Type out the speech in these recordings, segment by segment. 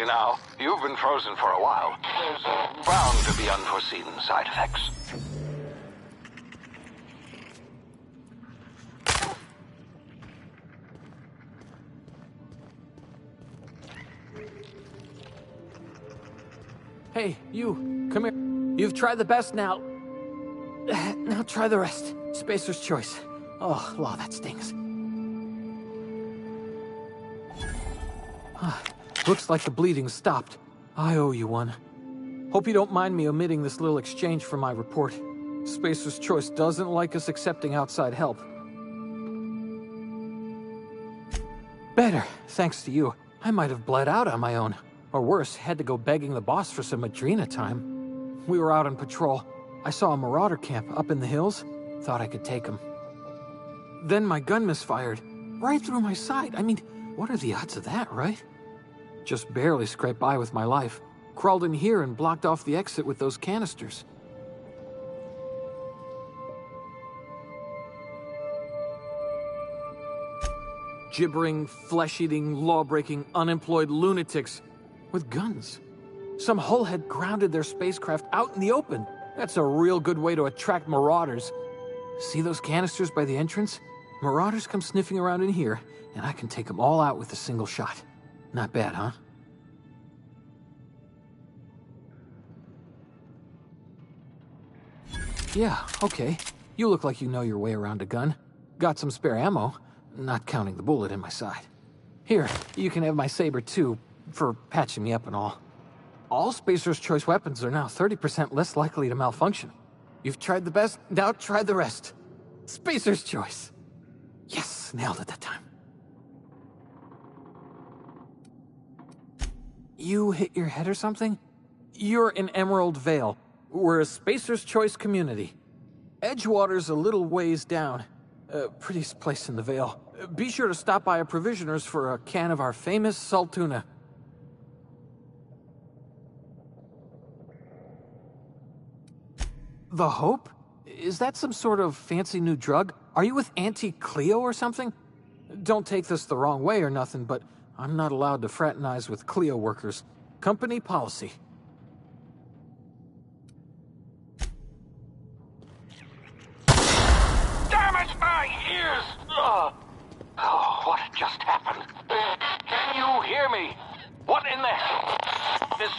now. You've been frozen for a while. There's bound to be unforeseen side effects. Hey, you, come here. You've tried the best now. Now try the rest. Spacer's choice. Oh, law, that stings. Looks like the bleeding stopped. I owe you one. Hope you don't mind me omitting this little exchange from my report. Spacer's choice doesn't like us accepting outside help. Better, thanks to you. I might have bled out on my own. Or worse, had to go begging the boss for some Adrena time. We were out on patrol. I saw a marauder camp up in the hills. Thought I could take him. Then my gun misfired. Right through my side. I mean, what are the odds of that, right? Just barely scraped by with my life. Crawled in here and blocked off the exit with those canisters. Gibbering, flesh-eating, law-breaking, unemployed lunatics with guns. Some hull had grounded their spacecraft out in the open. That's a real good way to attract marauders. See those canisters by the entrance? Marauders come sniffing around in here, and I can take them all out with a single shot. Not bad, huh? Yeah, okay. You look like you know your way around a gun. Got some spare ammo, not counting the bullet in my side. Here, you can have my saber too, for patching me up and all. All Spacer's choice weapons are now 30% less likely to malfunction. You've tried the best, now try the rest. Spacer's choice. Yes, nailed it that time. You hit your head or something? You're in Emerald Vale. We're a Spacer's Choice community. Edgewater's a little ways down. Prettiest place in the Vale. Be sure to stop by our provisioners for a can of our famous salt tuna. The Hope? Is that some sort of fancy new drug? Are you with Auntie Cleo or something? Don't take this the wrong way or nothing, but I'm not allowed to fraternize with Cleo workers. Company policy. Damn it, my ears! Oh, what just happened? Can you hear me? What in the hell? This...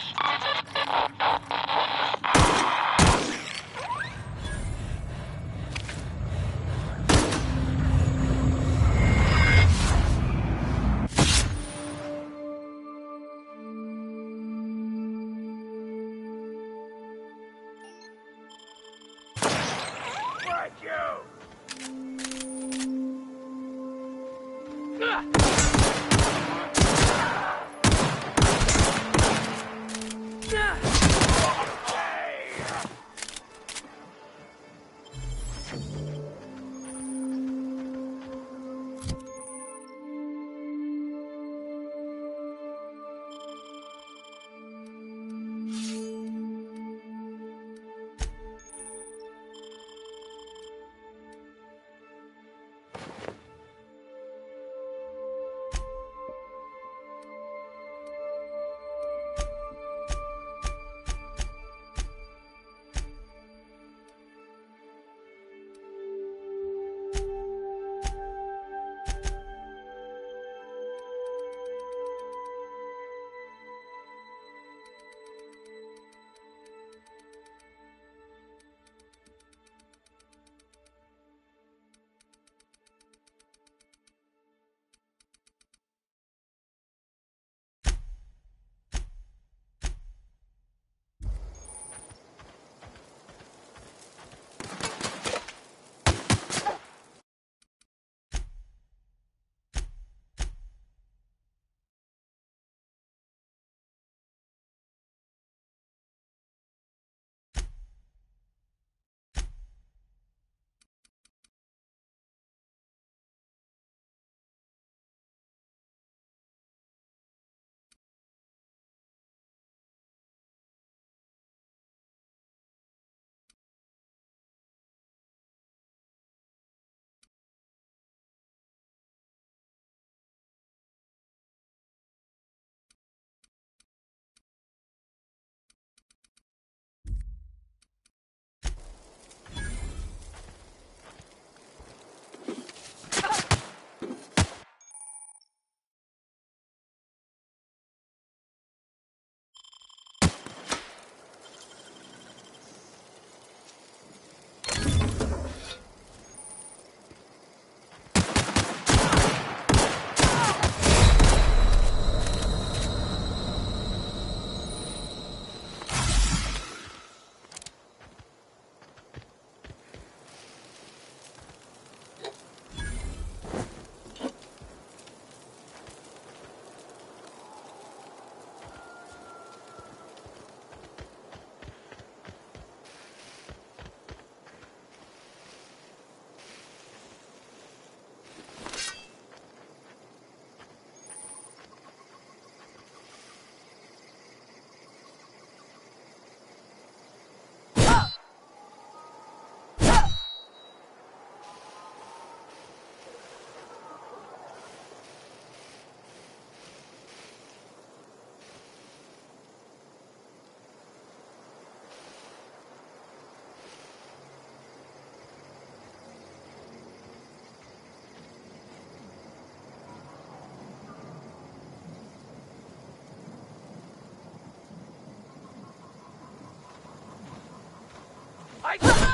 I killed them!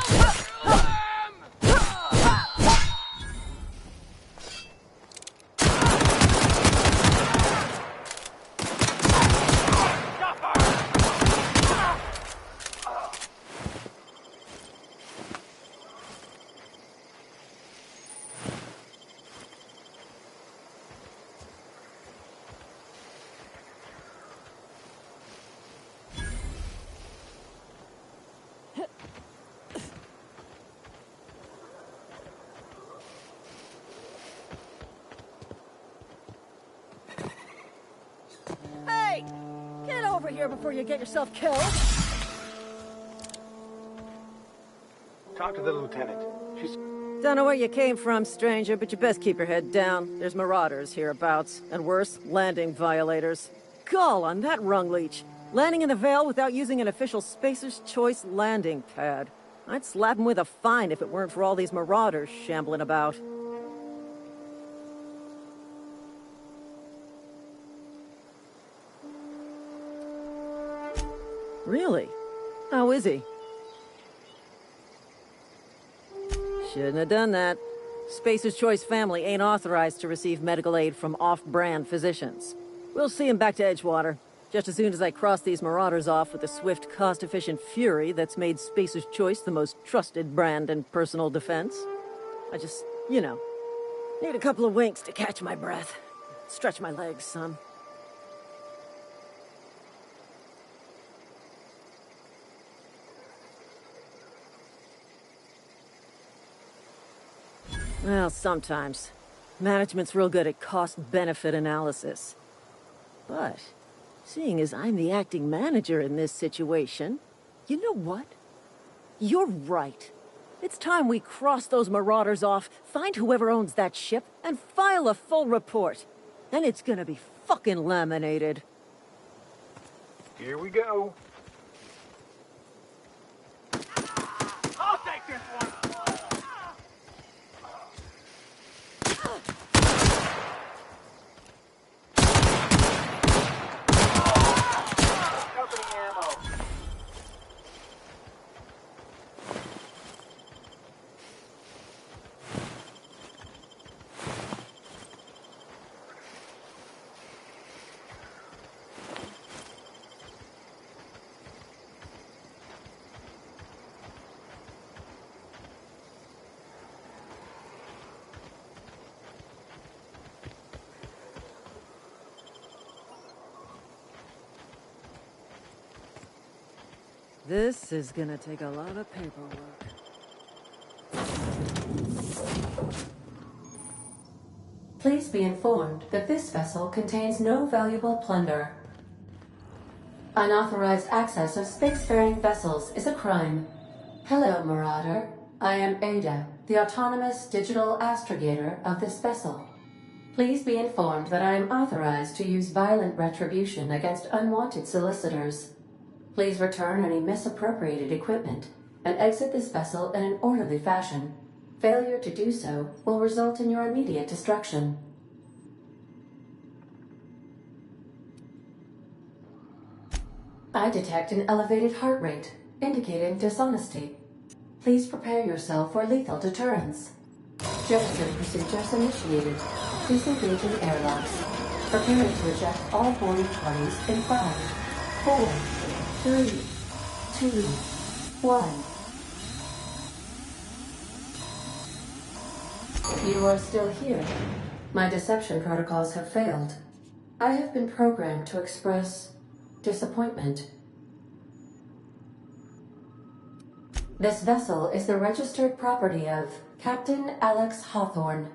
Hey! Get over here before you get yourself killed! Talk to the lieutenant. She's... Don't know where you came from, stranger, but you best keep your head down. There's marauders hereabouts, and worse, landing violators. Gall on that rung leech. Landing in the Vale without using an official Spacer's Choice landing pad. I'd slap him with a fine if it weren't for all these marauders shambling about. Really? How is he? Shouldn't have done that. Spacer's Choice family ain't authorized to receive medical aid from off-brand physicians. We'll see him back to Edgewater, just as soon as I cross these marauders off with the swift, cost-efficient fury that's made Spacer's Choice the most trusted brand in personal defense. I just, you know, need a couple of winks to catch my breath. Stretch my legs, son. Well, sometimes. Management's real good at cost-benefit analysis. But, seeing as I'm the acting manager in this situation, you know what? You're right. It's time we cross those marauders off, find whoever owns that ship, and file a full report. And it's gonna be fucking laminated. Here we go. I'll take this one! Company ammo. This is gonna take a lot of paperwork. Please be informed that this vessel contains no valuable plunder. Unauthorized access of spacefaring vessels is a crime. Hello, Marauder. I am Ada, the autonomous digital astrogator of this vessel. Please be informed that I am authorized to use violent retribution against unwanted solicitors. Please return any misappropriated equipment and exit this vessel in an orderly fashion. Failure to do so will result in your immediate destruction. I detect an elevated heart rate, indicating dishonesty. Please prepare yourself for lethal deterrence. Jettison procedures initiated. Disengaging airlocks. Preparing to eject all boarding parties in 5, 4, 3, 2, 1. You are still here. My deception protocols have failed. I have been programmed to express disappointment. This vessel is the registered property of Captain Alex Hawthorne.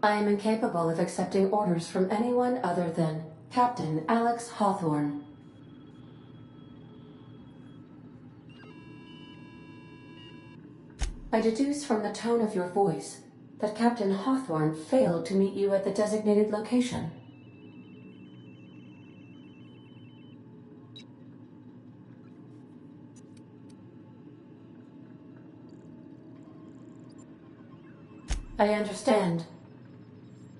I am incapable of accepting orders from anyone other than Captain Alex Hawthorne. I deduce from the tone of your voice that Captain Hawthorne failed to meet you at the designated location. I understand.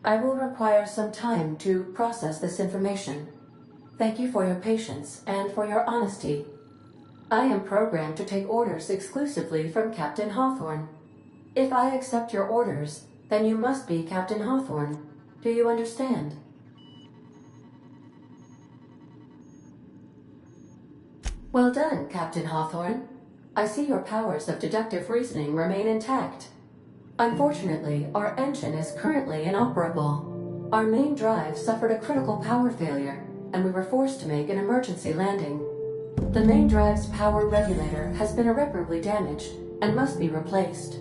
I will require some time to process this information. Thank you for your patience and for your honesty. I am programmed to take orders exclusively from Captain Hawthorne. If I accept your orders, then you must be Captain Hawthorne. Do you understand? Well done, Captain Hawthorne. I see your powers of deductive reasoning remain intact. Unfortunately, our engine is currently inoperable. Our main drive suffered a critical power failure, and we were forced to make an emergency landing. The main drive's power regulator has been irreparably damaged and must be replaced.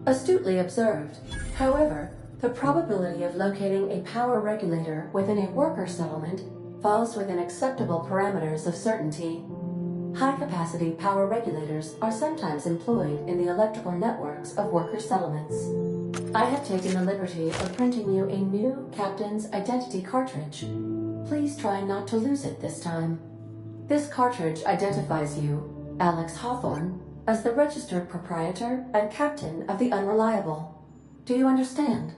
Astutely observed. However, the probability of locating a power regulator within a worker settlement falls within acceptable parameters of certainty. High-capacity power regulators are sometimes employed in the electrical networks of worker settlements. I have taken the liberty of printing you a new Captain's Identity cartridge. Please try not to lose it this time. This cartridge identifies you, Alex Hawthorne, as the registered proprietor and captain of the Unreliable. Do you understand?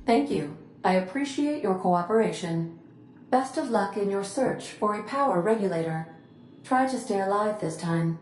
Thank you. I appreciate your cooperation. Best of luck in your search for a power regulator. Try to stay alive this time.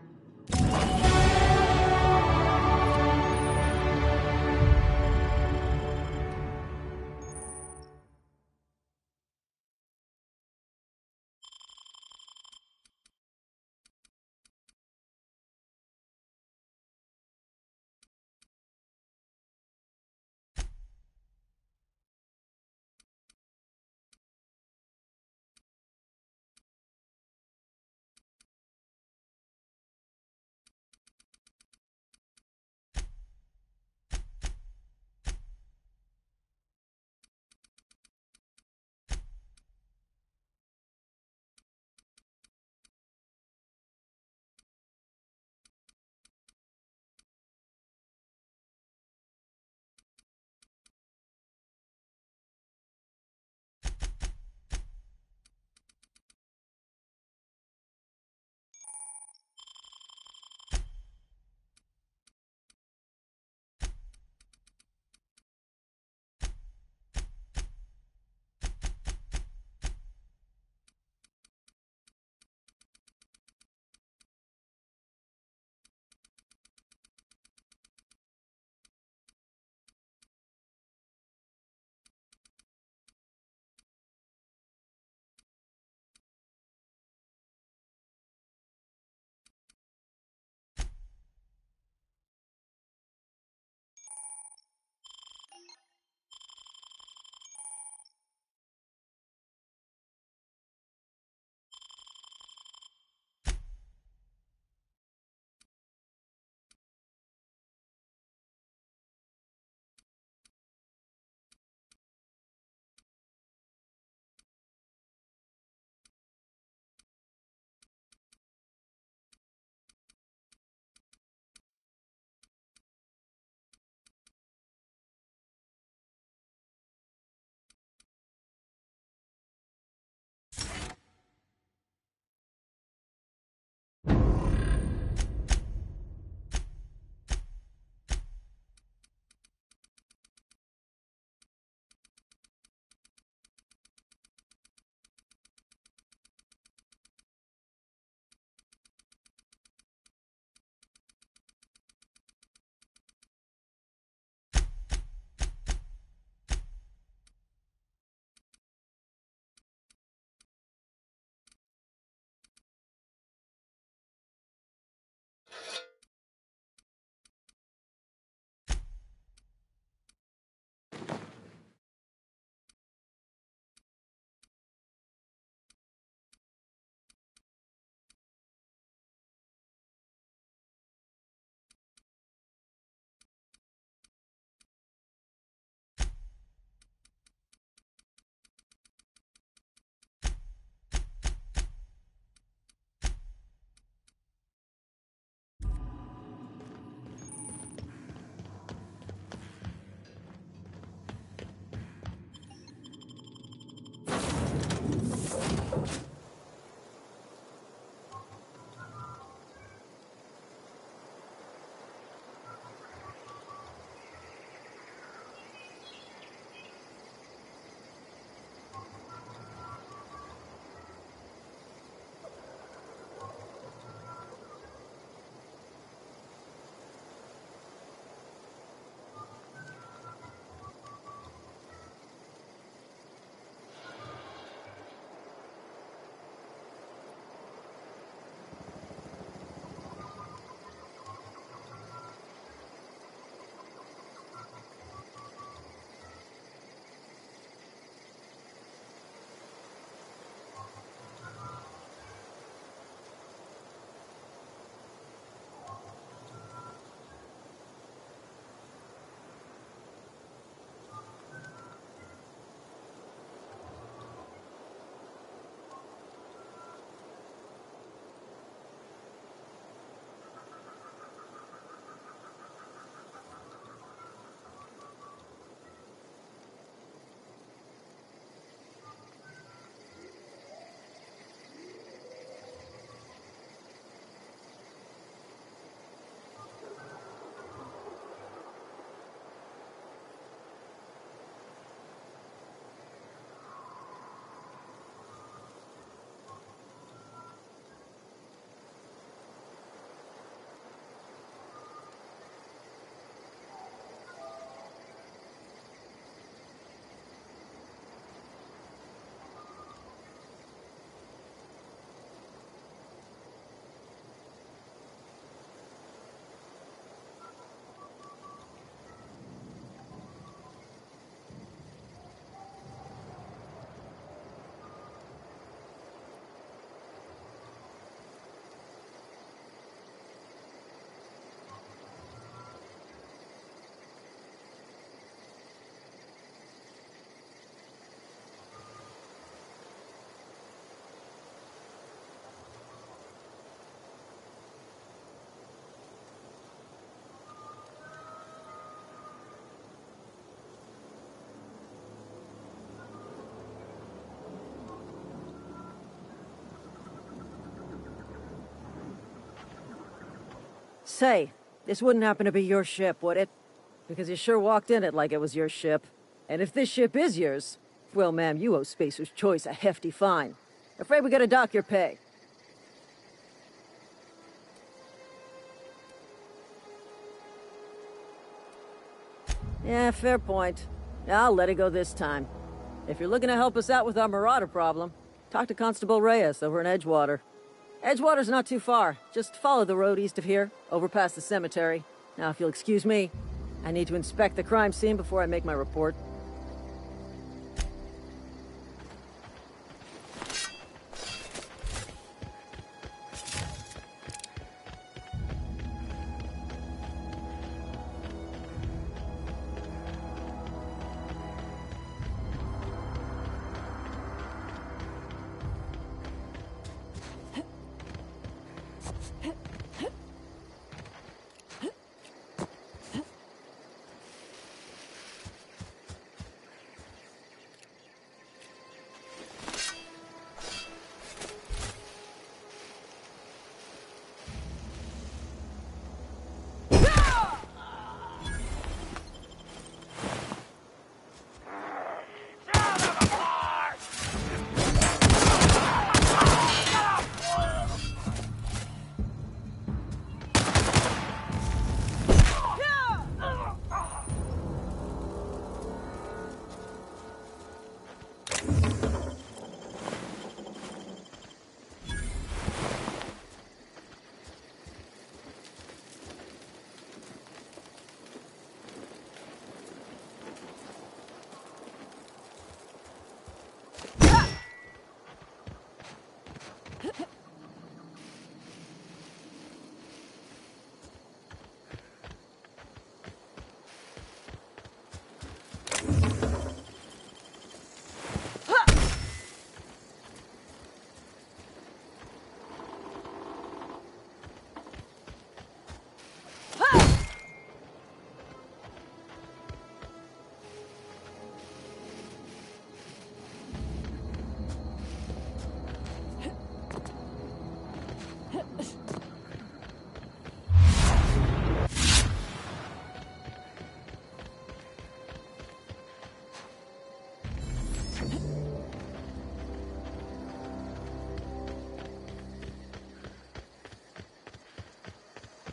say, this wouldn't happen to be your ship, would it? Because you sure walked in it like it was your ship. And if this ship is yours, well, ma'am, you owe Spacer's Choice a hefty fine. Afraid we gotta dock your pay. Yeah, fair point. I'll let it go this time. If you're looking to help us out with our marauder problem, talk to Constable Reyes over in Edgewater. Edgewater's not too far. Just follow the road east of here, over past the cemetery. Now, if you'll excuse me, I need to inspect the crime scene before I make my report.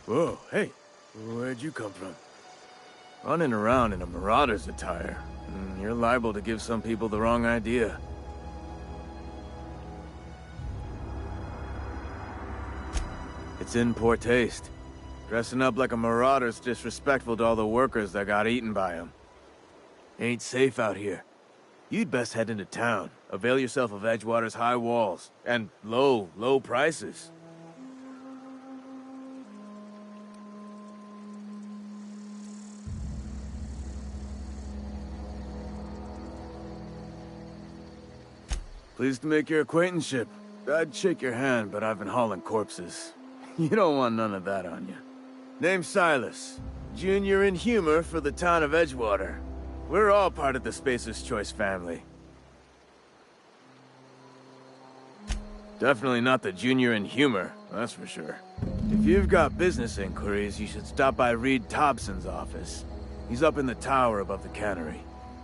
Whoa, hey, where'd you come from? Running around in a marauder's attire. You're liable to give some people the wrong idea. It's in poor taste. Dressing up like a marauder's disrespectful to all the workers that got eaten by them. Ain't safe out here. You'd best head into town. Avail yourself of Edgewater's high walls. And low prices. Pleased to make your acquaintanceship. I'd shake your hand, but I've been hauling corpses. You don't want none of that on you. Name's Silas. Junior in humor for the town of Edgewater. We're all part of the Spacer's Choice family. Definitely not the junior in humor, that's for sure. If you've got business inquiries, you should stop by Reed Thompson's office. He's up in the tower above the cannery.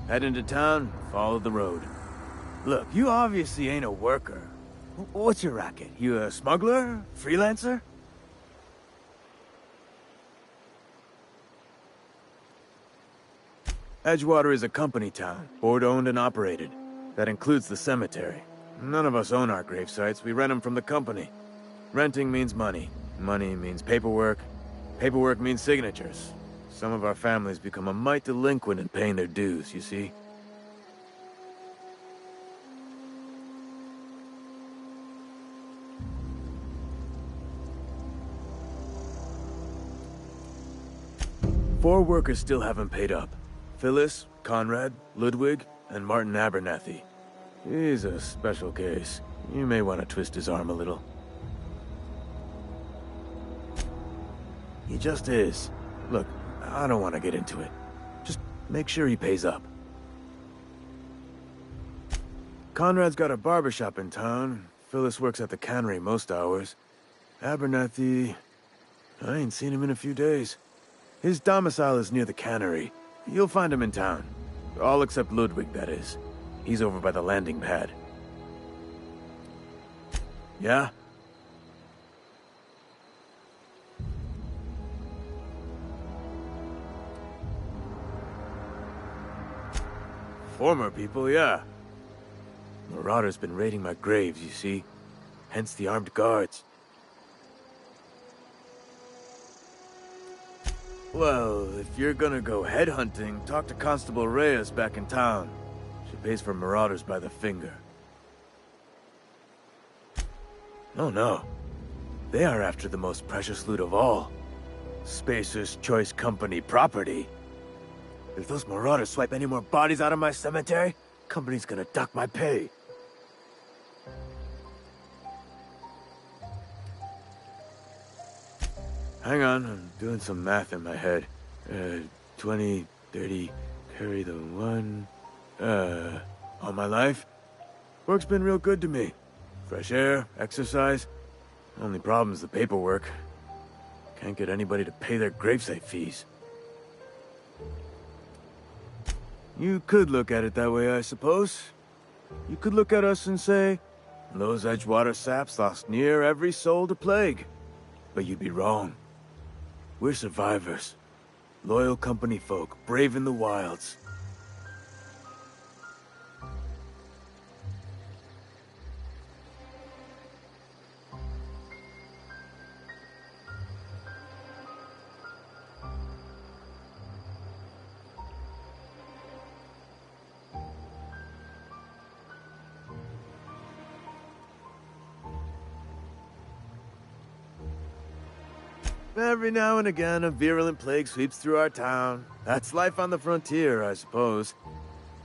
Head into town, follow the road. Look, you obviously ain't a worker. What's your racket? You a smuggler? Freelancer? Edgewater is a company town, board-owned and operated. That includes the cemetery. None of us own our grave sites, we rent them from the company. Renting means money. Money means paperwork. Paperwork means signatures. Some of our families become a mite delinquent in paying their dues, you see? Four workers still haven't paid up. Phyllis, Conrad, Ludwig, and Martin Abernathy. He's a special case. You may want to twist his arm a little. He just is. Look, I don't want to get into it. Just make sure he pays up. Conrad's got a barbershop in town. Phyllis works at the cannery most hours. Abernathy... I ain't seen him in a few days. His domicile is near the cannery. You'll find him in town. All except Ludwig, that is. He's over by the landing pad. Yeah? Former people, yeah. Marauders been raiding my graves, you see. Hence the armed guards. Well, if you're gonna go headhunting, talk to Constable Reyes back in town. She pays for marauders by the finger. Oh no. They are after the most precious loot of all. Spacer's Choice Company property. If those marauders swipe any more bodies out of my cemetery, company's gonna dock my pay. Hang on, I'm doing some math in my head. 20, 30, carry the 1... all my life? Work's been real good to me. Fresh air, exercise. Only problem's the paperwork. Can't get anybody to pay their gravesite fees. You could look at it that way, I suppose. You could look at us and say, those Edgewater saps lost near every soul to plague. But you'd be wrong. We're survivors. Loyal company folk, brave in the wilds. Every now and again, a virulent plague sweeps through our town. That's life on the frontier, I suppose.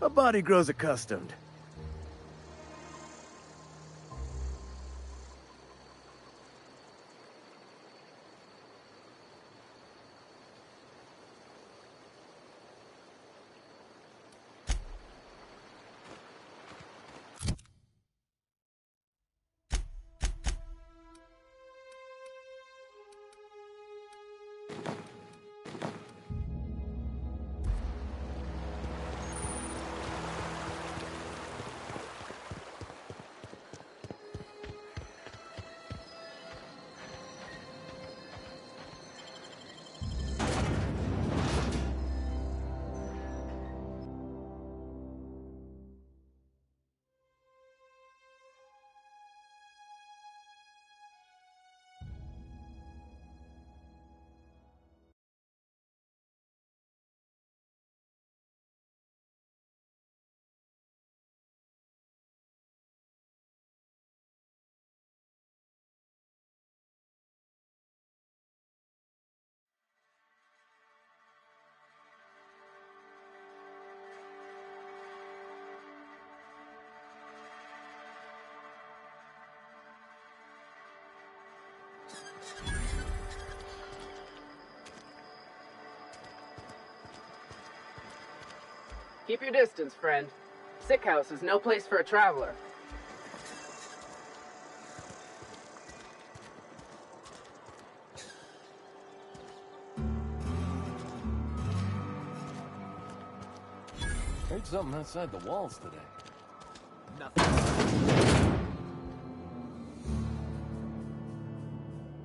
A body grows accustomed. Keep your distance, friend. Sick house is no place for a traveler. Heard something outside the walls today.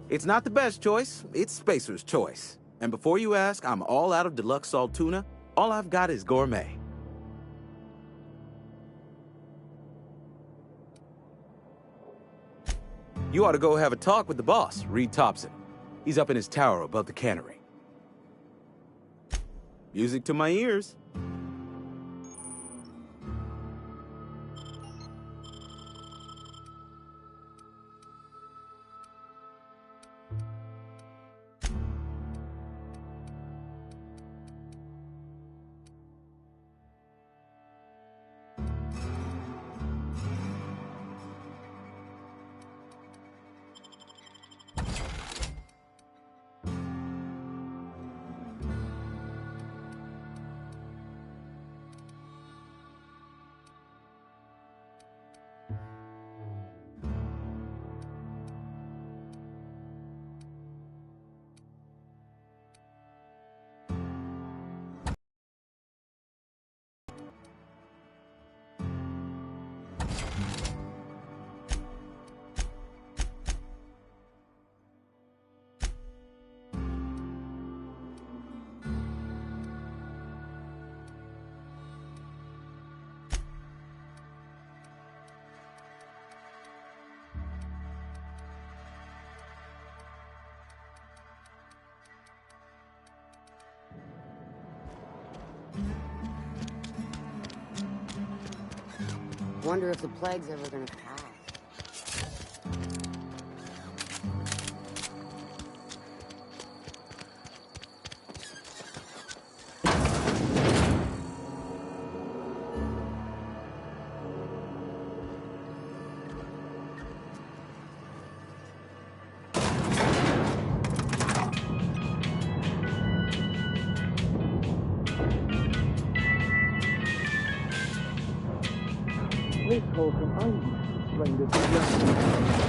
It's not the best choice, it's Spacer's choice. And before you ask, I'm all out of deluxe salt tuna. All I've got is gourmet. You ought to go have a talk with the boss, Reed Thompson. He's up in his tower above the cannery. Music to my ears. Wonder if the plague's ever gonna pass.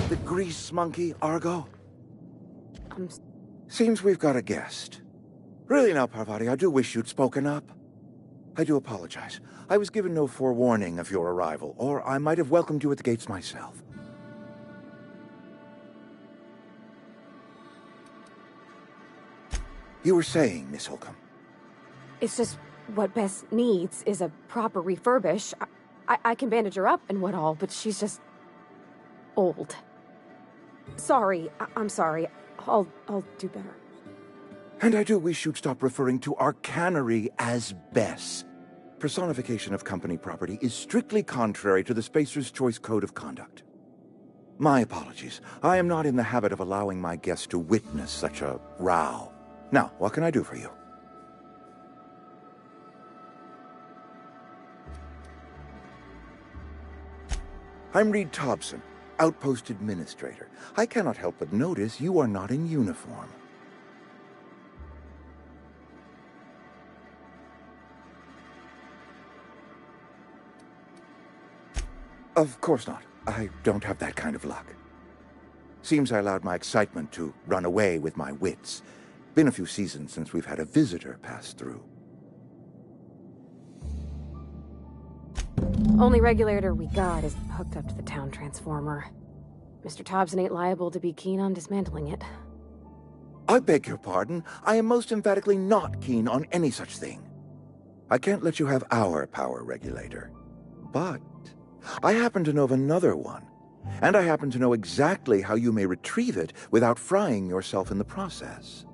The grease monkey, Argo? Seems we've got a guest. Really now, Parvati, I do wish you'd spoken up. I do apologize. I was given no forewarning of your arrival, or I might have welcomed you at the gates myself. You were saying, Miss Holcomb. It's just what Bess needs is a proper refurbish. I can bandage her up and what all, but she's just old. Sorry, I'm sorry. I'll do better. And I do wish you'd stop referring to our cannery as Bess. Personification of company property is strictly contrary to the Spacer's Choice Code of Conduct. My apologies. I am not in the habit of allowing my guests to witness such a row. Now, what can I do for you? I'm Reed Thompson, Outpost Administrator. I cannot help but notice you are not in uniform. Of course not. I don't have that kind of luck. Seems I allowed my excitement to run away with my wits. Been a few seasons since we've had a visitor pass through. Only regulator we got is hooked up to the town transformer. Mr. Thompson ain't liable to be keen on dismantling it. I beg your pardon. I am most emphatically not keen on any such thing. I can't let you have our power regulator. But I happen to know of another one, and I happen to know exactly how you may retrieve it without frying yourself in the process.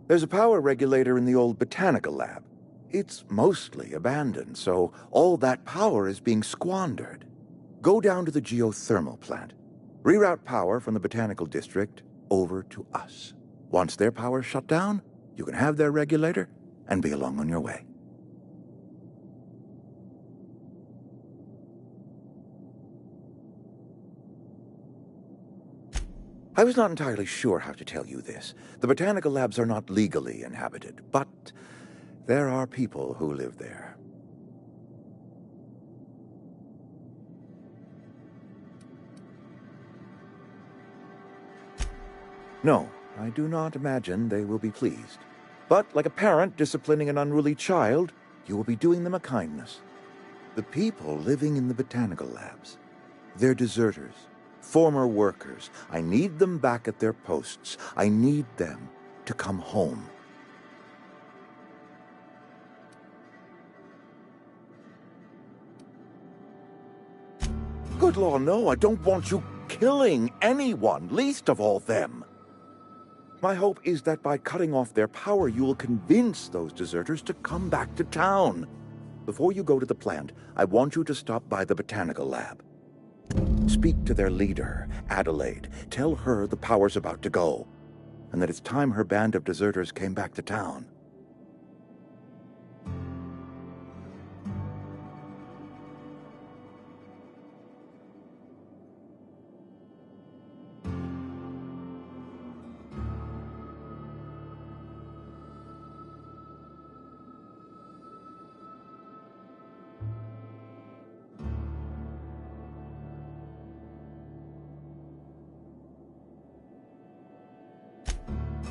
There's a power regulator in the old botanical lab. It's mostly abandoned, so all that power is being squandered. Go down to the geothermal plant. Reroute power from the Botanical District over to us. Once their power's shut down, you can have their regulator and be along on your way. I was not entirely sure how to tell you this. The botanical labs are not legally inhabited, but there are people who live there. No, I do not imagine they will be pleased. But like a parent disciplining an unruly child, you will be doing them a kindness. The people living in the botanical labs, they're deserters, former workers. I need them back at their posts. I need them to come home. Good Lord, no, I don't want you killing anyone, least of all them. My hope is that by cutting off their power, you will convince those deserters to come back to town. Before you go to the plant, I want you to stop by the botanical lab. Speak to their leader, Adelaide. Tell her the power's about to go, and that it's time her band of deserters came back to town.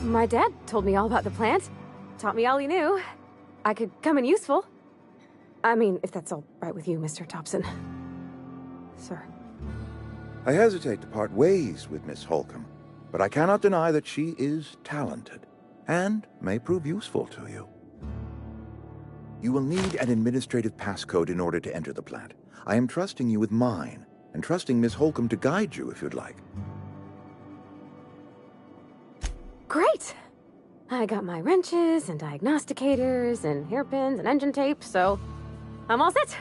My dad told me all about the plant. Taught me all he knew. I could come in useful. I mean, if that's all right with you, Mr. Thompson. Sir. I hesitate to part ways with Miss Holcomb, but I cannot deny that she is talented and may prove useful to you. You will need an administrative passcode in order to enter the plant. I am trusting you with mine, and trusting Miss Holcomb to guide you if you'd like. Great! I got my wrenches and diagnosticators and hairpins and engine tape, so I'm all set.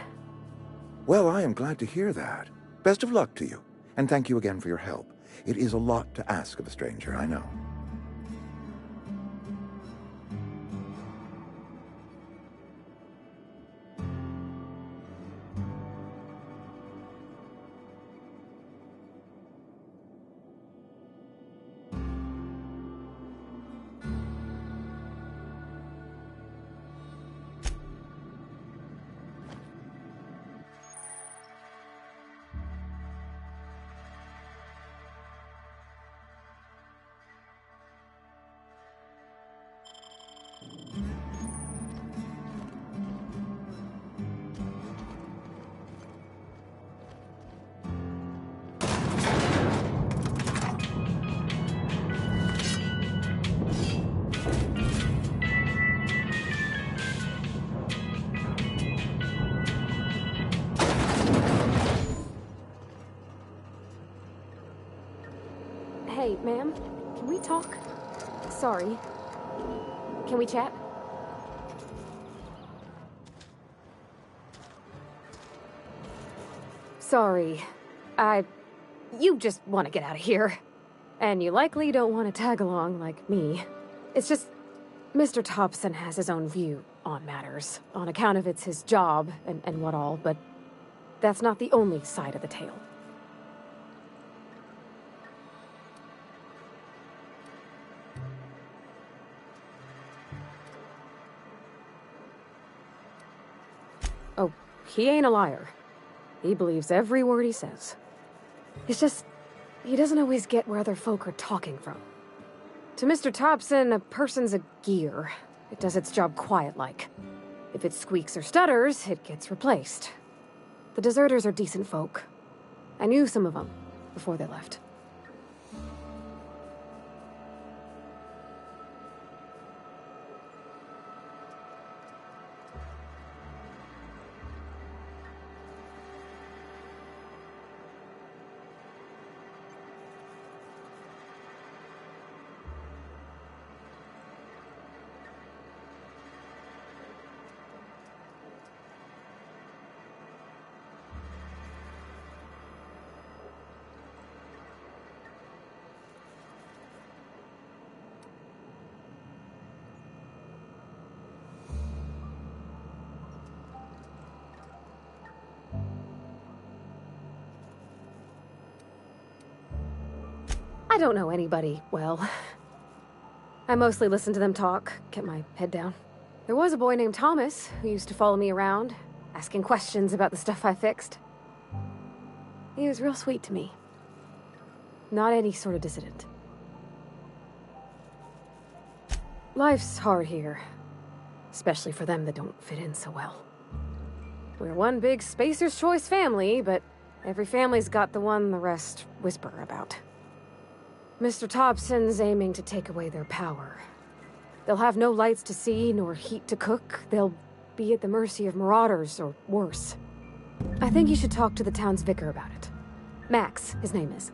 Well, I am glad to hear that. Best of luck to you, and thank you again for your help. It is a lot to ask of a stranger, I know. Hey, ma'am, can we talk? Sorry. Can we chat? Sorry. You just want to get out of here. And you likely don't want to tag along like me. It's just, Mr. Thompson has his own view on matters, on account of it's his job and what all, but that's not the only side of the tale. Oh, he ain't a liar. He believes every word he says. It's just, he doesn't always get where other folk are talking from. To Mr. Thompson, a person's a gear. It does its job quiet-like. If it squeaks or stutters, it gets replaced. The deserters are decent folk. I knew some of them before they left. don't know anybody well. I mostly listen to them talk, kept my head down. There was a boy named Thomas who used to follow me around, asking questions about the stuff I fixed. He was real sweet to me. Not any sort of dissident. Life's hard here, especially for them that don't fit in so well. We're one big Spacer's Choice family, but every family's got the one the rest whisper about. Mr. Thompson's aiming to take away their power. They'll have no lights to see, nor heat to cook. They'll be at the mercy of marauders, or worse. I think you should talk to the town's vicar about it. Max, his name is.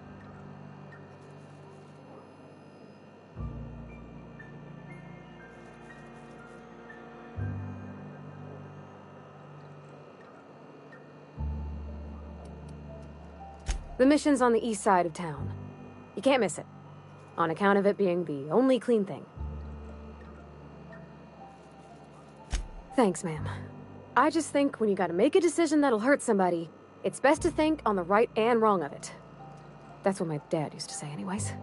The mission's on the east side of town. You can't miss it, on account of it being the only clean thing. Thanks, ma'am. I just think when you gotta make a decision that'll hurt somebody, it's best to think on the right and wrong of it. That's what my dad used to say anyways.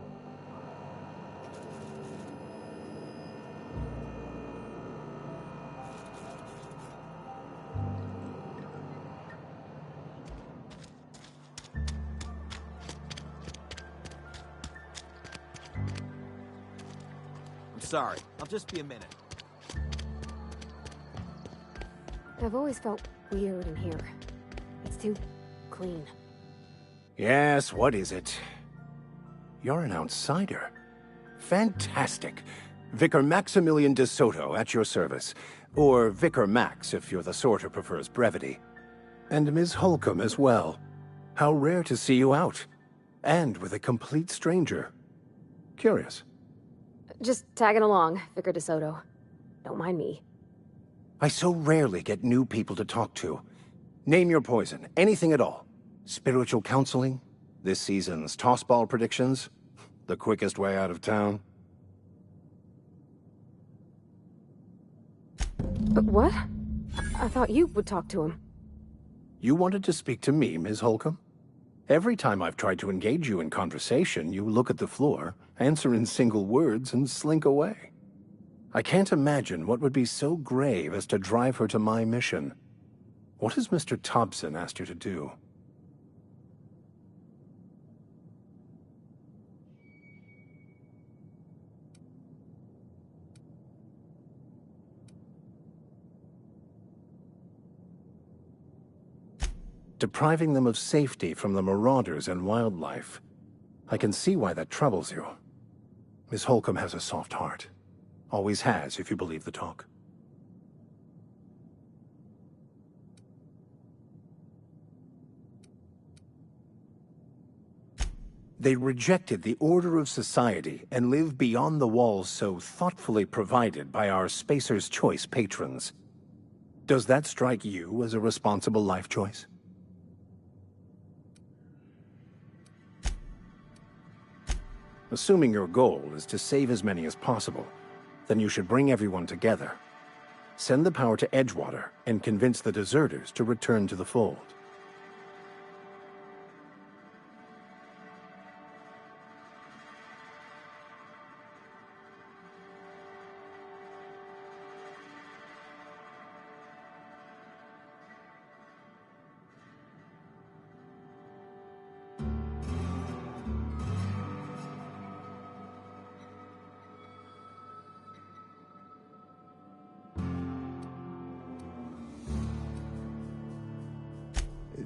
Sorry, I'll just be a minute. I've always felt weird in here. It's too clean. Yes, what is it? You're an outsider. Fantastic. Vicar Maximilian de Soto at your service. Or Vicar Max if you're the sort who prefers brevity. And Ms. Holcomb as well. How rare to see you out. And with a complete stranger. Curious. Just tagging along, Vicar de Soto. Don't mind me. I so rarely get new people to talk to. Name your poison, anything at all. Spiritual counseling? This season's tossball predictions? The quickest way out of town? But what? I thought you would talk to him. You wanted to speak to me, Ms. Holcomb? Every time I've tried to engage you in conversation, you look at the floor, answer in single words, and slink away. I can't imagine what would be so grave as to drive her to my mission. What has Mr. Thompson asked you to do? Depriving them of safety from the marauders and wildlife. I can see why that troubles you. Miss Holcomb has a soft heart. Always has, if you believe the talk. They rejected the order of society and live beyond the walls so thoughtfully provided by our Spacer's Choice patrons. Does that strike you as a responsible life choice? Assuming your goal is to save as many as possible, then you should bring everyone together. Send the power to Edgewater and convince the deserters to return to the fold.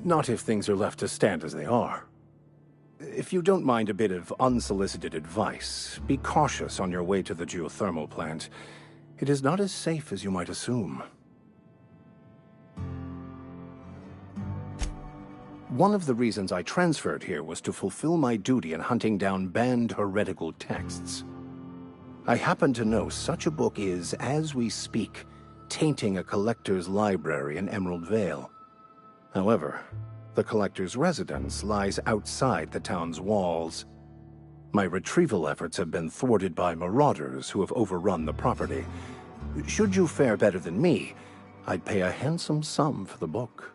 Not if things are left to stand as they are. If you don't mind a bit of unsolicited advice, be cautious on your way to the geothermal plant. It is not as safe as you might assume. One of the reasons I transferred here was to fulfill my duty in hunting down banned heretical texts. I happen to know such a book is, as we speak, tainting a collector's library in Emerald Vale. However, the collector's residence lies outside the town's walls. My retrieval efforts have been thwarted by marauders who have overrun the property. Should you fare better than me, I'd pay a handsome sum for the book.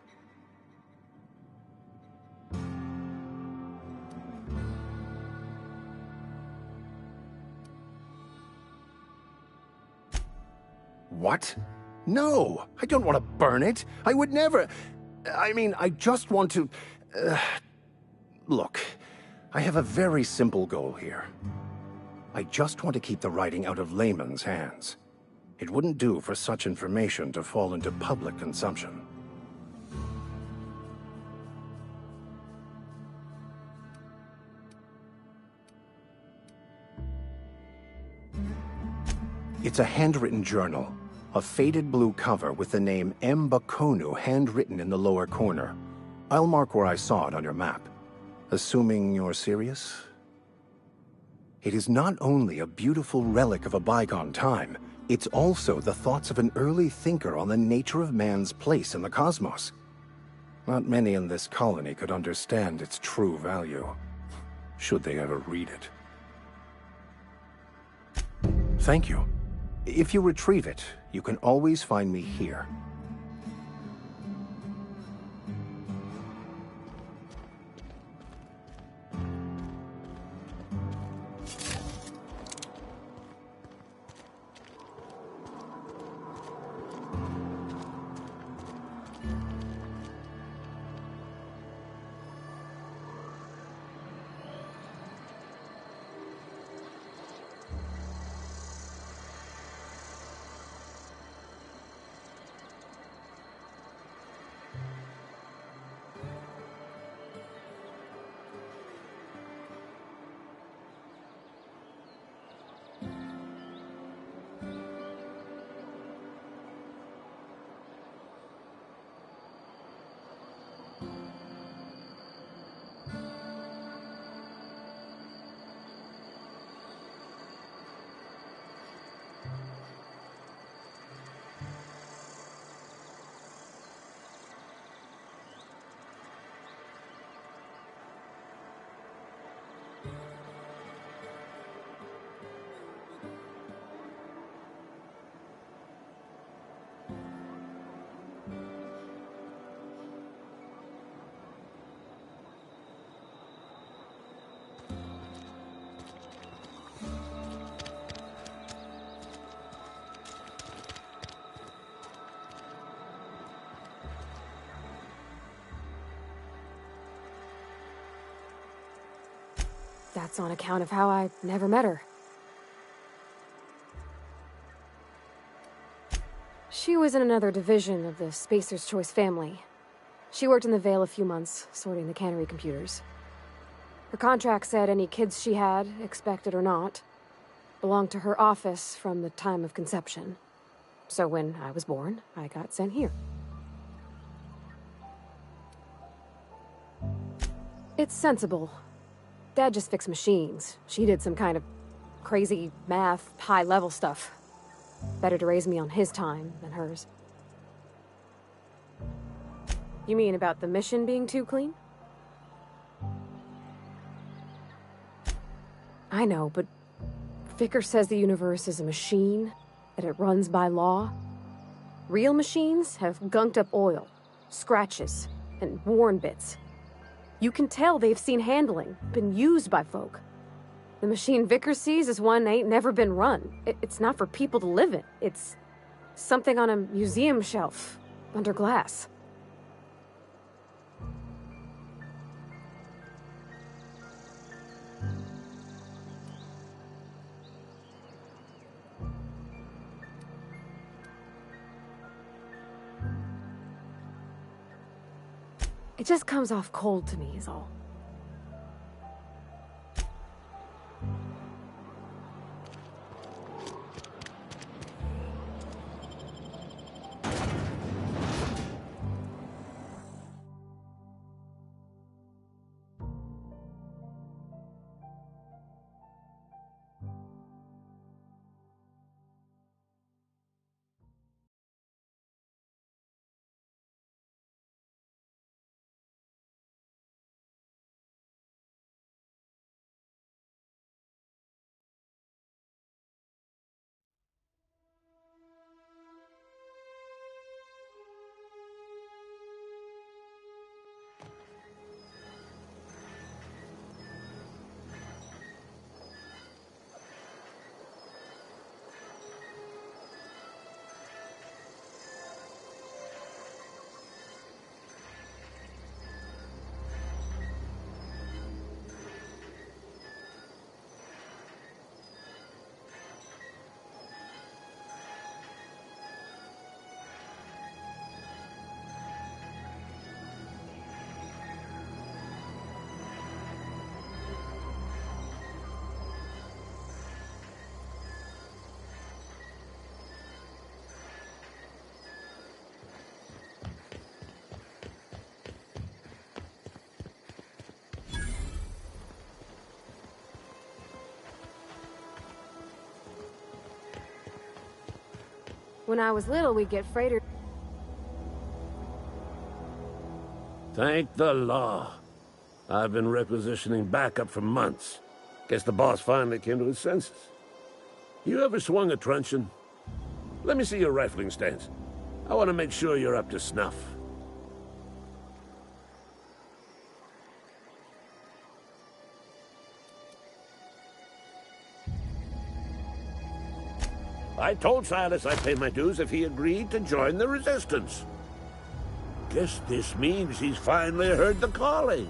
What? No, I don't want to burn it. I would never... I mean, I just want to... Look, I have a very simple goal here. I just want to keep the writing out of layman's hands. It wouldn't do for such information to fall into public consumption. It's a handwritten journal. A faded blue cover with the name M. Bakonu handwritten in the lower corner. I'll mark where I saw it on your map. Assuming you're serious? It is not only a beautiful relic of a bygone time, it's also the thoughts of an early thinker on the nature of man's place in the cosmos. Not many in this colony could understand its true value, should they ever read it. Thank you. If you retrieve it, you can always find me here. That's on account of how I never met her. She was in another division of the Spacer's Choice family. She worked in the Vale a few months, sorting the cannery computers. Her contract said any kids she had, expected or not, belonged to her office from the time of conception. So when I was born, I got sent here. It's sensible. Dad just fixed machines. She did some kind of crazy math, high-level stuff. Better to raise me on his time than hers. You mean about the mission being too clean? I know, but Vickers says the universe is a machine, that it runs by law. Real machines have gunked up oil, scratches, and worn bits. You can tell they've seen handling, been used by folk. The machine Vickers sees is one ain't never been run. It's not for people to live in. It's something on a museum shelf, under glass. It just comes off cold to me, is all. When I was little, we'd get freighter... Thank the law. I've been requisitioning backup for months. Guess the boss finally came to his senses. You ever swung a truncheon? Let me see your rifling stance. I want to make sure you're up to snuff. I told Silas I'd pay my dues if he agreed to join the Resistance. Guess this means he's finally heard the calling.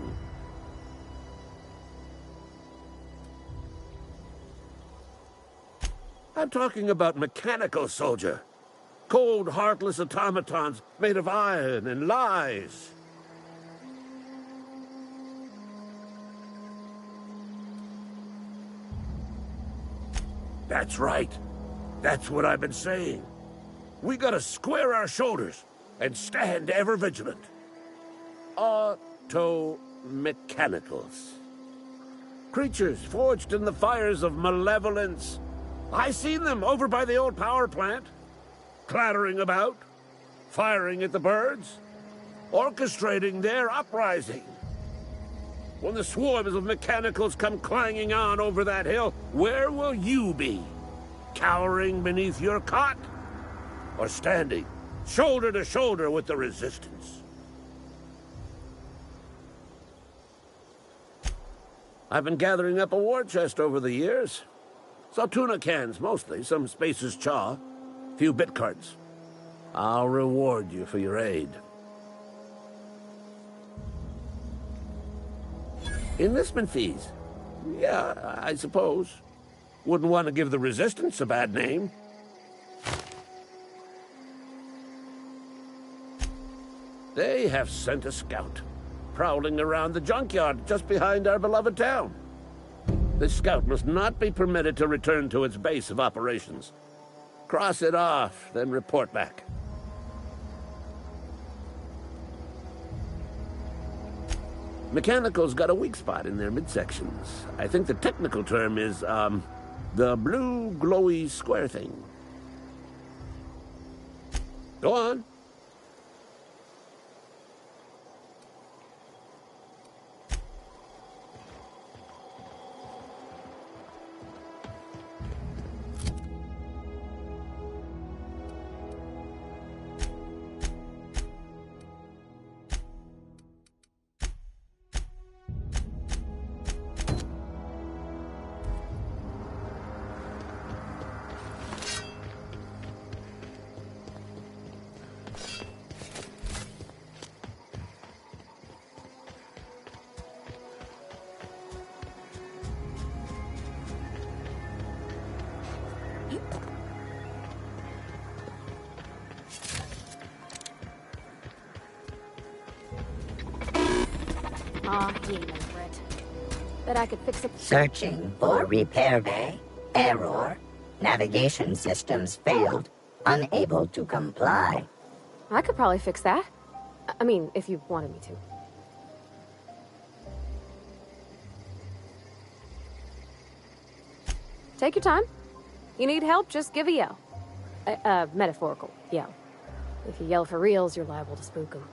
I'm talking about mechanical soldier. Cold, heartless automatons made of iron and lies. That's right. That's what I've been saying. We gotta square our shoulders and stand ever vigilant. Auto-mechanicals. Creatures forged in the fires of malevolence. I seen them over by the old power plant, clattering about, firing at the birds, orchestrating their uprising. When the swarms of mechanicals come clanging on over that hill, where will you be? Cowering beneath your cot? Or standing shoulder to shoulder with the Resistance? I've been gathering up a war chest over the years. Saltuna cans, mostly. Some Spacer's chaw. Few bit cards. I'll reward you for your aid. Enlistment fees? Yeah, I suppose. Wouldn't want to give the Resistance a bad name. They have sent a scout, prowling around the junkyard just behind our beloved town. This scout must not be permitted to return to its base of operations. Cross it off, then report back. Mechanicals got a weak spot in their midsections. I think the technical term is, the blue glowy square thing. Go on. He ain't no threat. Bet I could fix it. Searching for repair bay. Error. Navigation systems failed. Unable to comply. I could probably fix that. I mean, if you wanted me to. Take your time. You need help, just give a yell. Metaphorical yell. If you yell for reals, you're liable to spook them.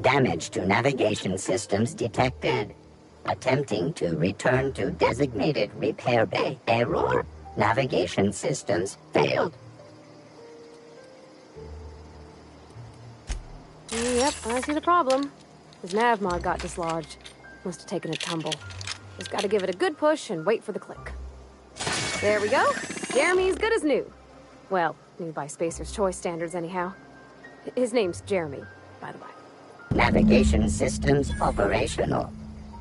Damage to navigation systems detected. Attempting to return to designated repair bay. Error. Navigation systems failed. Yep, I see the problem. His nav mod got dislodged. Must have taken a tumble. Just gotta give it a good push and wait for the click. There we go. Jeremy's good as new. Well, new by Spacer's Choice standards anyhow. His name's Jeremy, by the way. Navigation systems operational.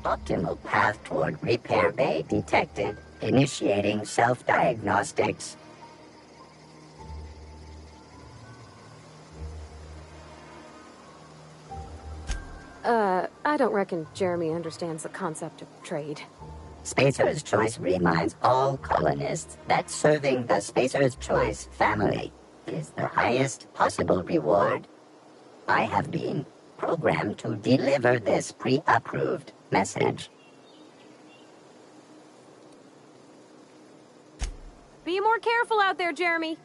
Optimal path toward repair bay detected. Initiating self-diagnostics. I don't reckon Jeremy understands the concept of trade. Spacer's Choice reminds all colonists that serving the Spacer's Choice family is the highest possible reward. I have been programmed to deliver this pre-approved message. Be more careful out there, Jeremy.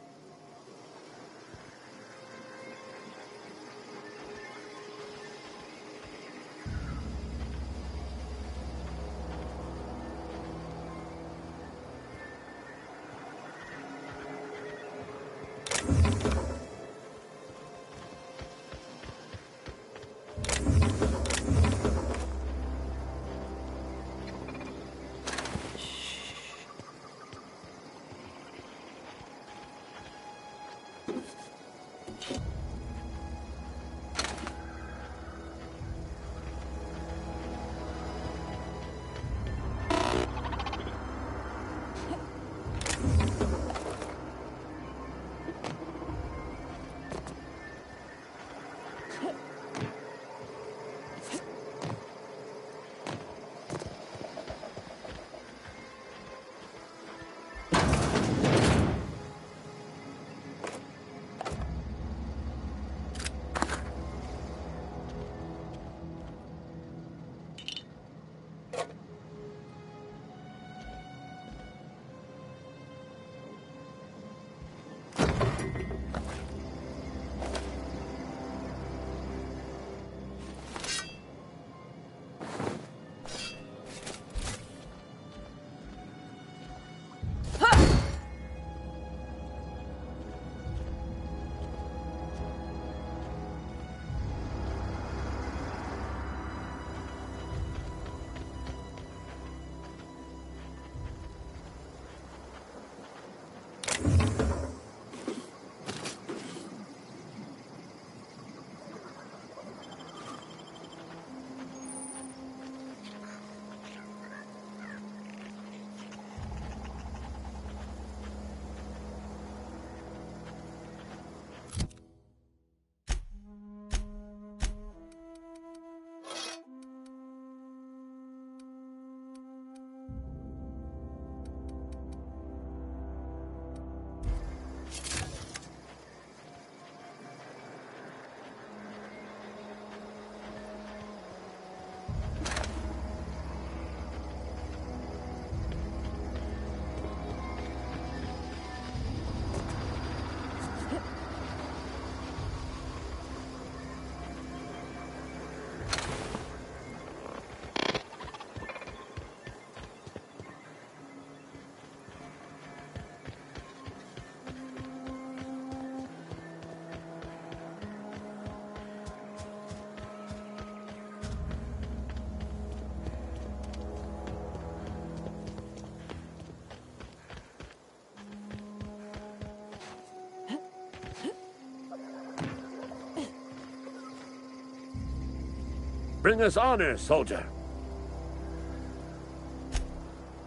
Bring us honor, soldier.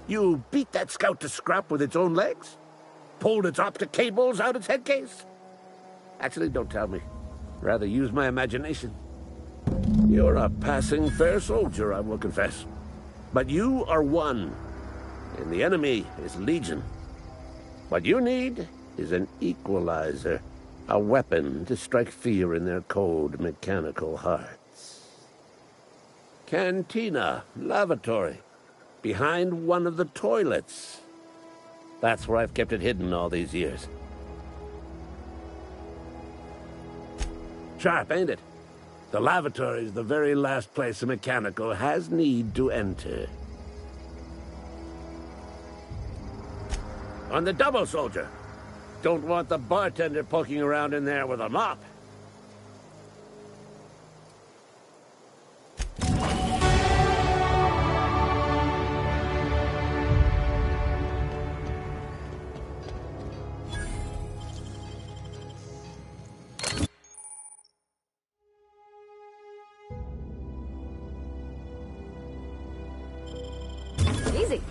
You beat that scout to scrap with its own legs? Pulled its optic cables out its head case? Actually, don't tell me. Rather use my imagination. You're a passing fair soldier, I will confess. But you are one, and the enemy is legion. What you need is an equalizer, a weapon to strike fear in their cold, mechanical hearts. Cantina, lavatory, behind one of the toilets. That's where I've kept it hidden all these years. Sharp, ain't it? The lavatory is the very last place a mechanical has need to enter. On the double, soldier. Don't want the bartender poking around in there with a mop. Easy.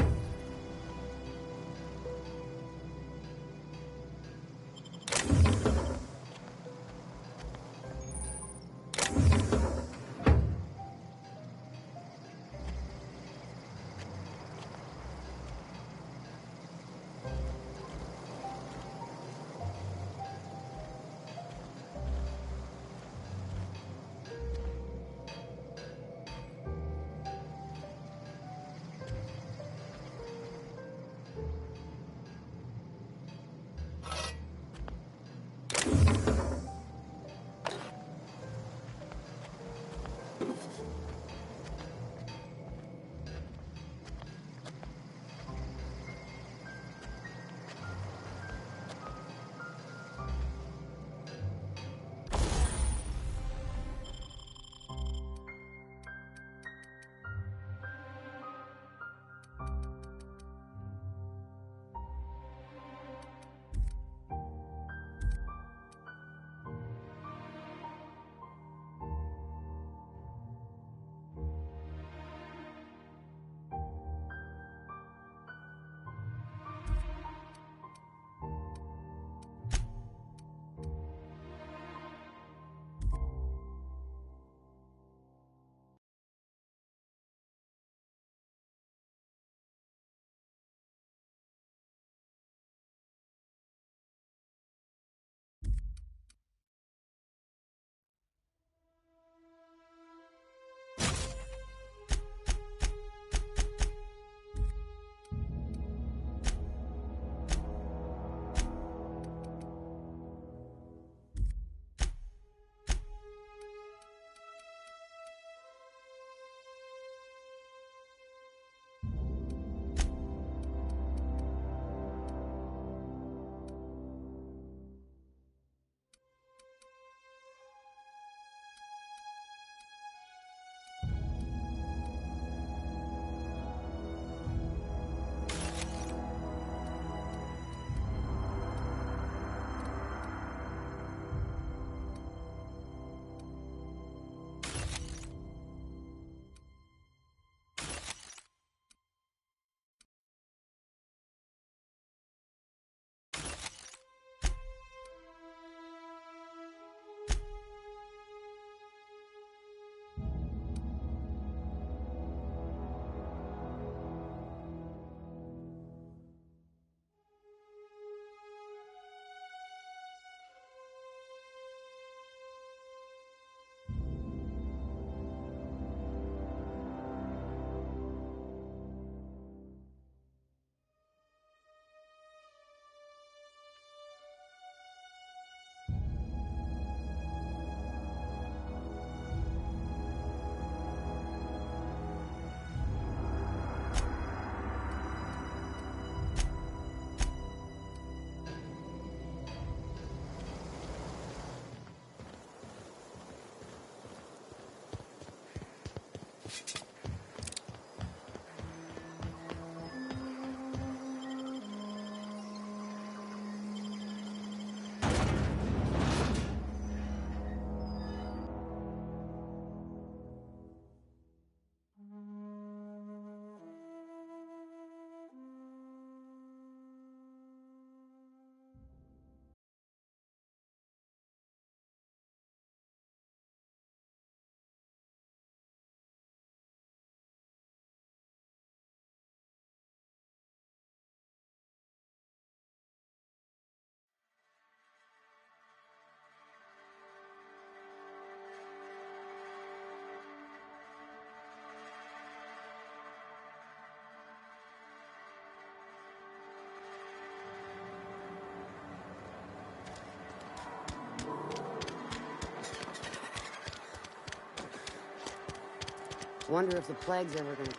Wonder if the plague's ever gonna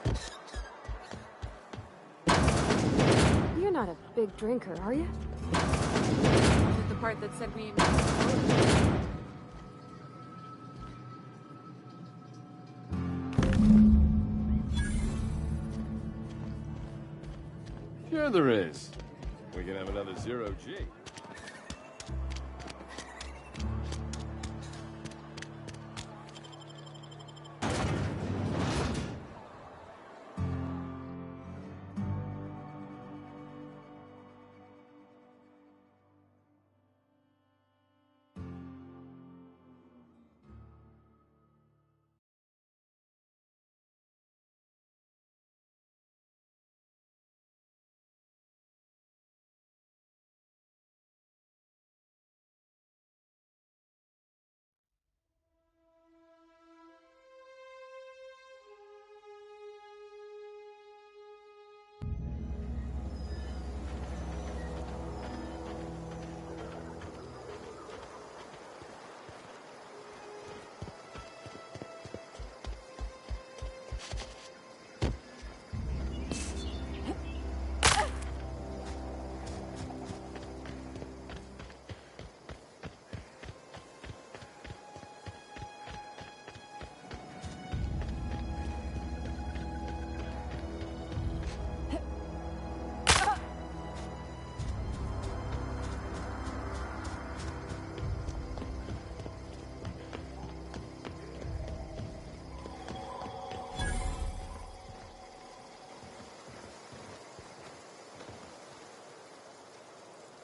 pass. You're not a big drinker, are you? The part that said we... Sure there is. We can have another zero G.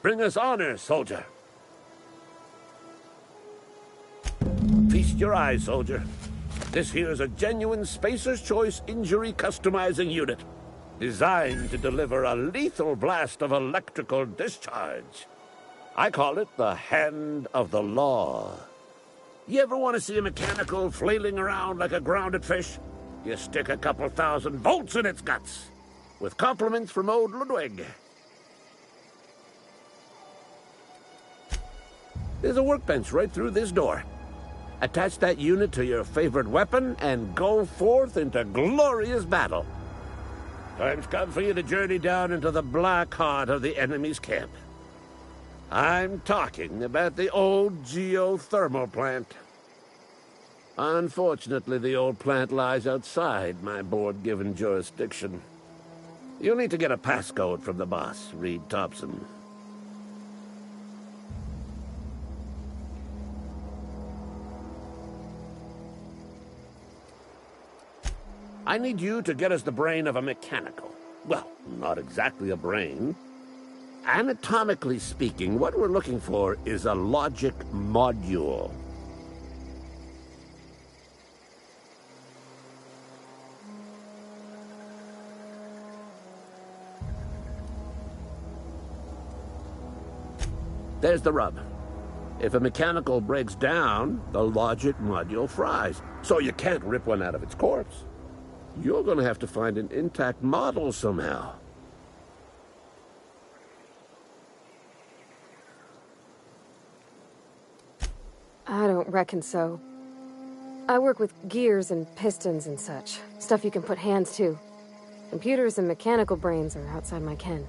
Bring us honor, soldier. Feast your eyes, soldier. This here is a genuine Spacer's Choice injury customizing unit, designed to deliver a lethal blast of electrical discharge. I call it the Hand of the Law. You ever want to see a mechanical flailing around like a grounded fish? You stick a couple thousand volts in its guts. With compliments from old Ludwig. There's a workbench right through this door. Attach that unit to your favorite weapon and go forth into glorious battle. Time's come for you to journey down into the black heart of the enemy's camp. I'm talking about the old geothermal plant. Unfortunately, the old plant lies outside my board-given jurisdiction. You'll need to get a passcode from the boss, Reed Thompson. I need you to get us the brain of a mechanical. Well, not exactly a brain. Anatomically speaking, what we're looking for is a logic module. There's the rub. If a mechanical breaks down, the logic module fries, so you can't rip one out of its corpse. You're going to have to find an intact model somehow. I don't reckon so. I work with gears and pistons and such. Stuff you can put hands to. Computers and mechanical brains are outside my ken.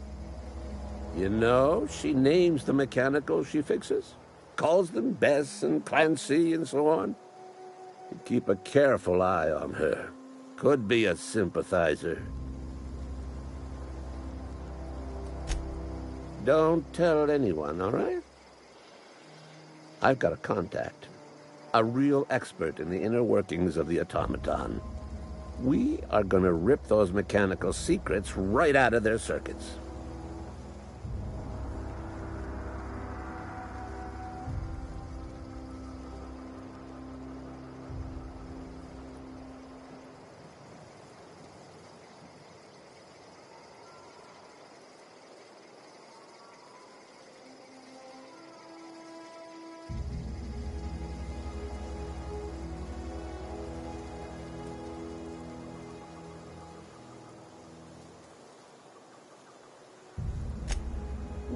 You know, she names the mechanicals she fixes. Calls them Bess and Clancy and so on. Keep a careful eye on her. Could be a sympathizer. Don't tell anyone, all right? I've got a contact. A real expert in the inner workings of the automaton. We are gonna rip those mechanical secrets right out of their circuits.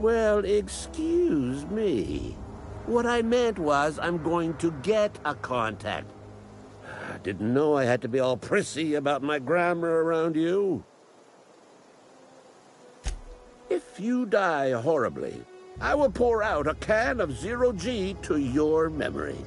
Well, excuse me. What I meant was I'm going to get a contact. I didn't know I had to be all prissy about my grammar around you. If you die horribly, I will pour out a can of Zero-G to your memory.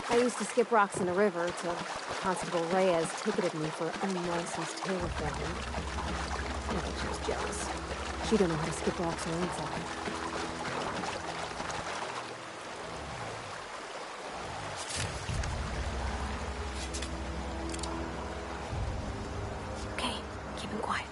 I used to skip rocks in the river till Constable Reyes ticketed me for unlicensed tail filming. I think she was jealous. She don't know how to skip rocks her own self. Okay, keep him quiet.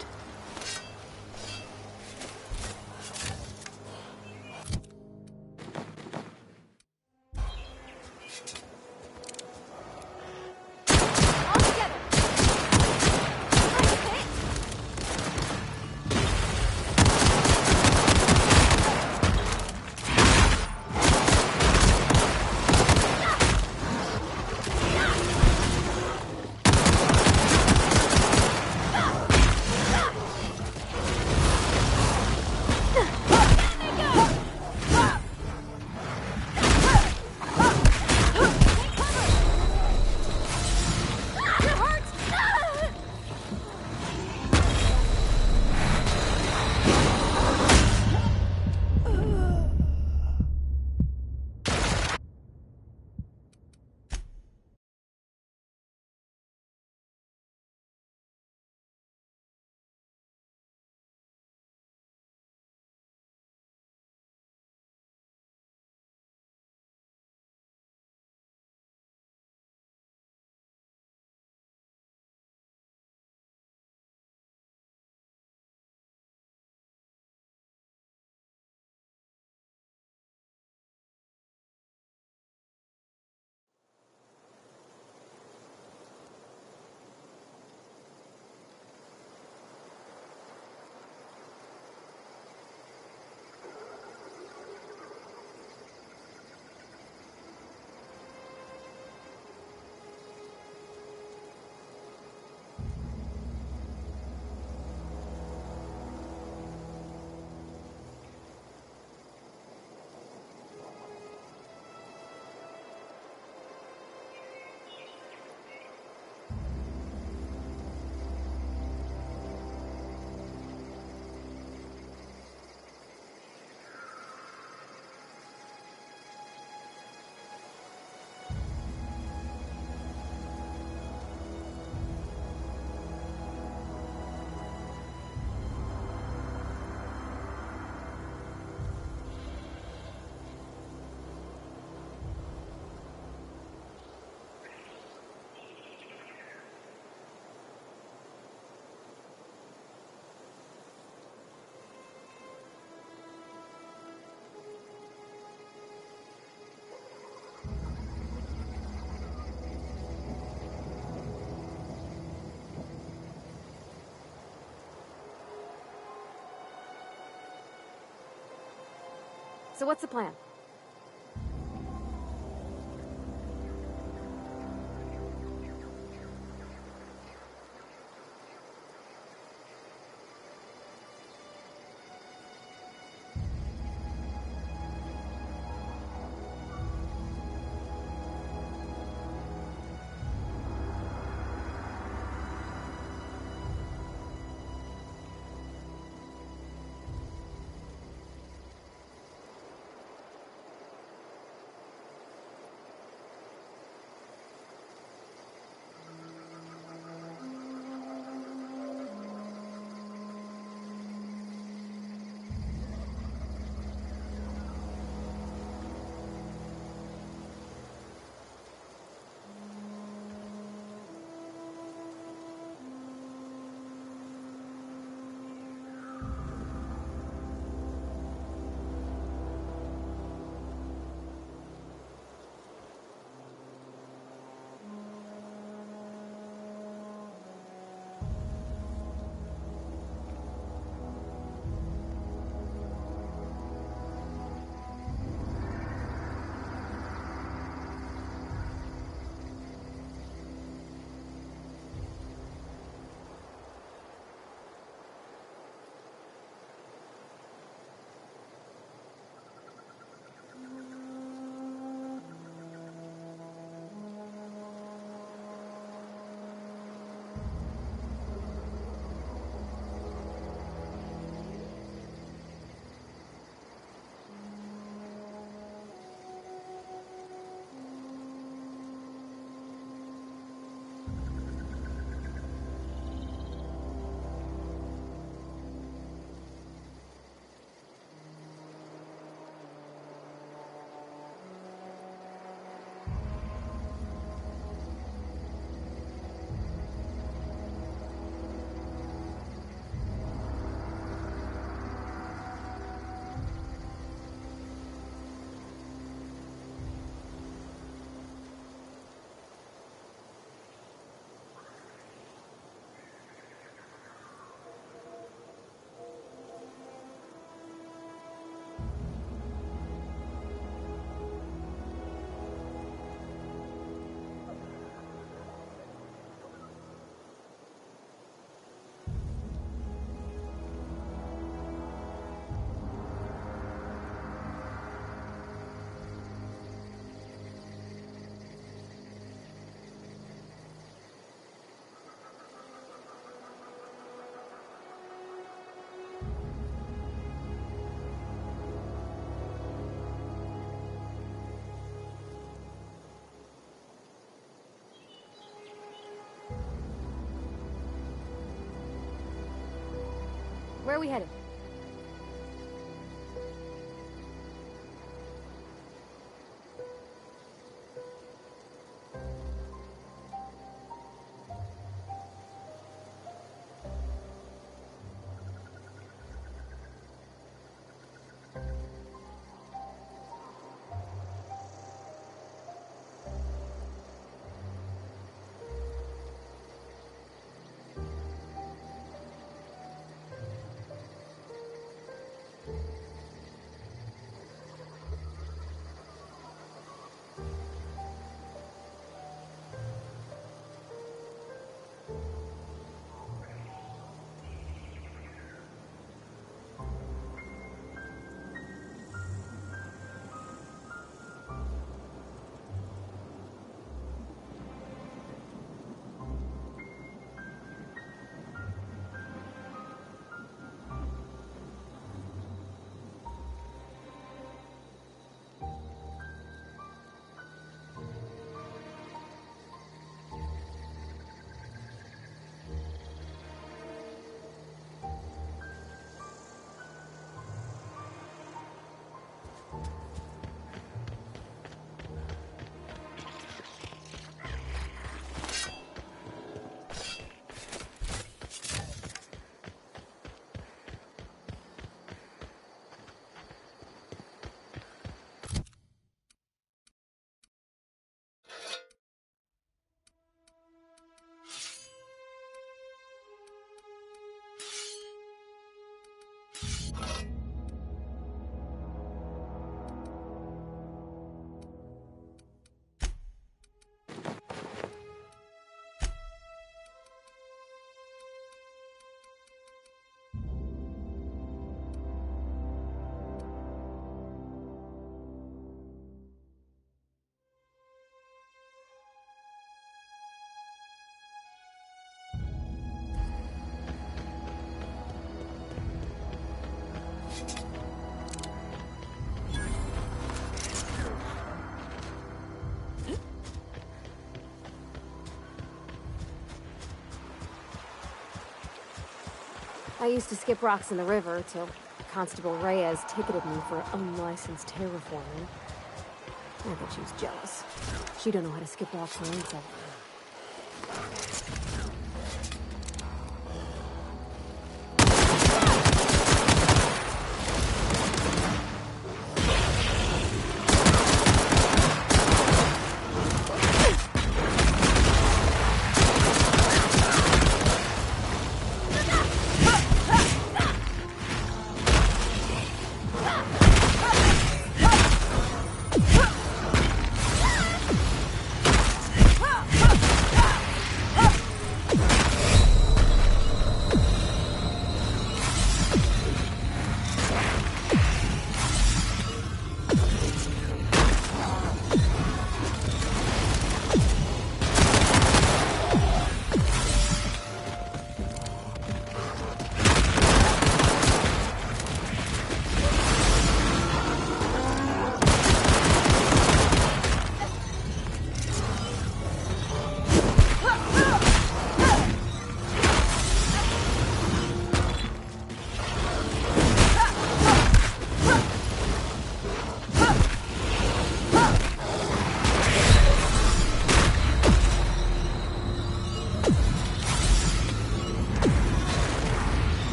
So what's the plan? Where are we headed? I used to skip rocks in the river till Constable Reyes ticketed me for unlicensed terraforming. I bet she was jealous. She don't know how to skip rocks her own self.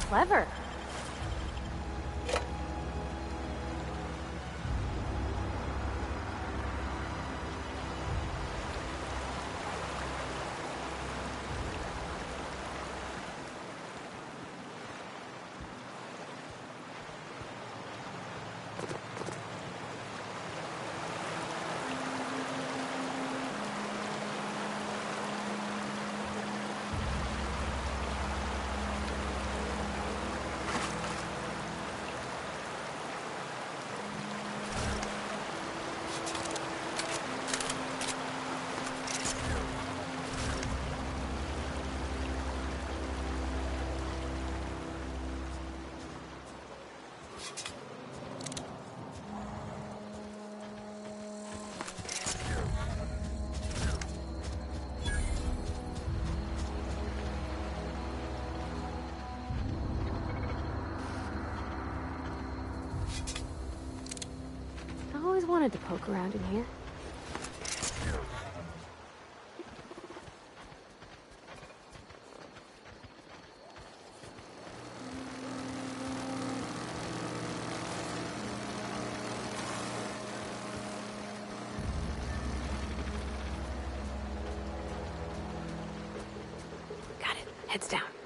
clever. I always wanted to poke around in here. Got it. Heads down.